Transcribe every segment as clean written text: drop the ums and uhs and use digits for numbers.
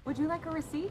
Would you like a receipt?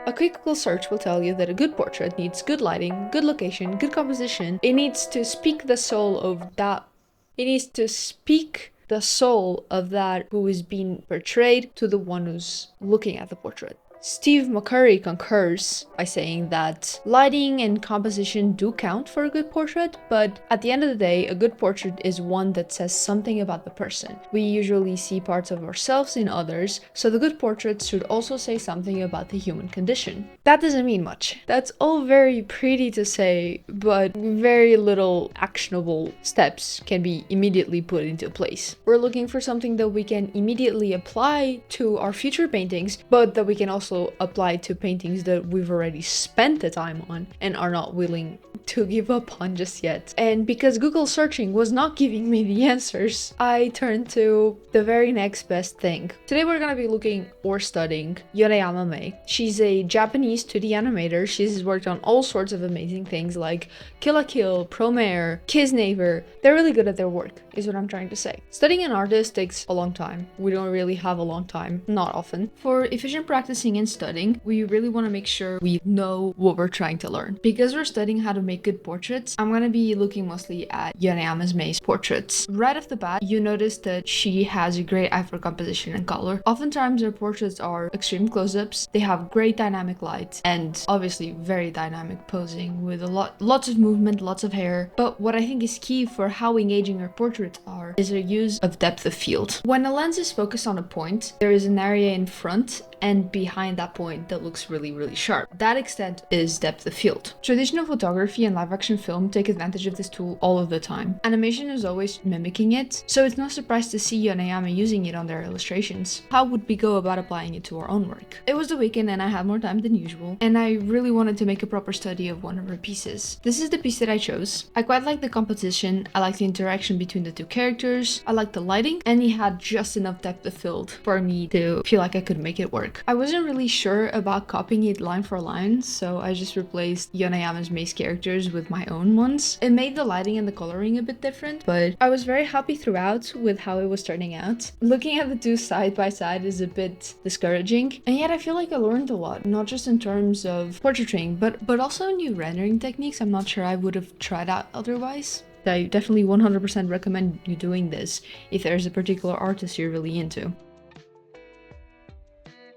A quick Google search will tell you that a good portrait needs good lighting, good location, good composition. It needs to speak the soul of that. It needs to speak the soul of that who is being portrayed to the one who's looking at the portrait. Steve McCurry concurs by saying that lighting and composition do count for a good portrait, but at the end of the day, a good portrait is one that says something about the person. We usually see parts of ourselves in others, so the good portrait should also say something about the human condition. That doesn't mean much. That's all very pretty to say, but very little actionable steps can be immediately put into place. We're looking for something that we can immediately apply to our future paintings, but that we can also apply to paintings that we've already spent the time on and are not willing to give up on just yet. And because Google searching was not giving me the answers, I turned to the very next best thing. Today we're gonna be looking or studying Yoneyama Mai. She's a Japanese 2D animator. She's worked on all sorts of amazing things like Kill la Kill, Promare, Kiss Neighbor. They're really good at their work, is what I'm trying to say. Studying an artist takes a long time. We don't really have a long time, not often. For efficient practicing and studying, we really want to make sure we know what we're trying to learn. Because we're studying how to make good portraits, I'm going to be looking mostly at Yoneyama Mai's portraits. Right off the bat, you notice that she has a great eye for composition and color. Oftentimes her portraits are extreme close-ups, they have great dynamic light, and obviously very dynamic posing with lots of movement, lots of hair. But what I think is key for how engaging her portraits are is her use of depth of field. When a lens is focused on a point, there is an area in front and behind that point that looks really sharp. That extent is depth of field. Traditional photography and live action film take advantage of this tool all of the time. Animation is always mimicking it, so it's no surprise to see Yoneyama using it on their illustrations. How would we go about applying it to our own work? It was the weekend and I had more time than usual, and I really wanted to make a proper study of one of her pieces. This is the piece that I chose. I quite like the composition, I like the interaction between the two characters, I like the lighting, and he had just enough depth of field for me to feel like I could make it work. I wasn't really sure about copying it line for line, so I just replaced Yoneyama Mai's characters with my own ones. It made the lighting and the coloring a bit different, but I was very happy throughout with how it was turning out. Looking at the two side by side is a bit discouraging, and yet I feel like I learned a lot, not just in terms of portraiting, but also new rendering techniques I'm not sure I would have tried out otherwise. I definitely 100% recommend you doing this if there's a particular artist you're really into.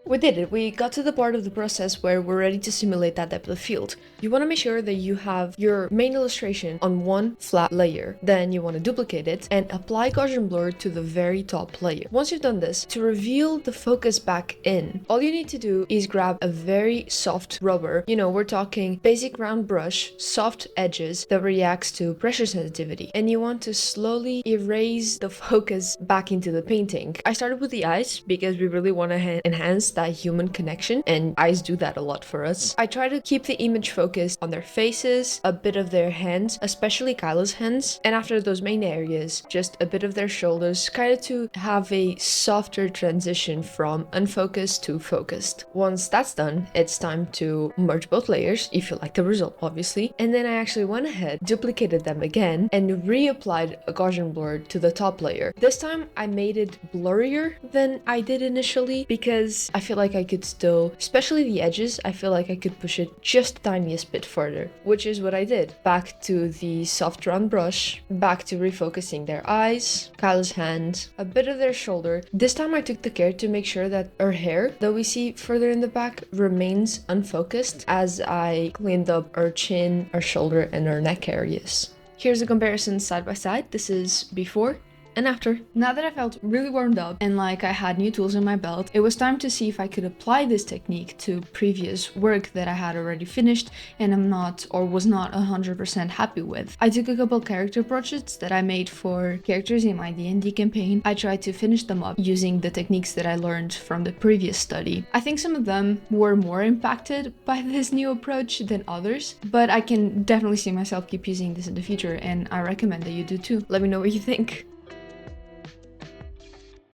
We did it. We got to the part of the process where we're ready to simulate that depth of field. You want to make sure that you have your main illustration on one flat layer. Then you want to duplicate it and apply Gaussian blur to the very top layer. Once you've done this, to reveal the focus back in, all you need to do is grab a very soft rubber. You know, we're talking basic round brush, soft edges that reacts to pressure sensitivity. And you want to slowly erase the focus back into the painting. I started with the eyes because we really want to enhance that human connection, and eyes do that a lot for us. I try to keep the image focused on their faces, a bit of their hands, especially Kyla's hands, and after those main areas, just a bit of their shoulders, kind of to have a softer transition from unfocused to focused. Once that's done, it's time to merge both layers, if you like the result, obviously, and then I actually went ahead, duplicated them again, and reapplied a Gaussian blur to the top layer. This time, I made it blurrier than I did initially because I feel like I could still, especially the edges, I feel like I could push it just the tiniest bit further, which is what I did. Back to the soft round brush, back to refocusing their eyes, Kyla's hand, a bit of their shoulder. This time I took the care to make sure that her hair that we see further in the back remains unfocused as I cleaned up her chin, her shoulder, and her neck areas. Here's a comparison side by side. This is before and after. Now that I felt really warmed up and like I had new tools in my belt, it was time to see if I could apply this technique to previous work that I had already finished and I'm not or was not 100% happy with. I took a couple character portraits that I made for characters in my D&D campaign. I tried to finish them up using the techniques that I learned from the previous study. I think some of them were more impacted by this new approach than others, but I can definitely see myself keep using this in the future and I recommend that you do too. Let me know what you think.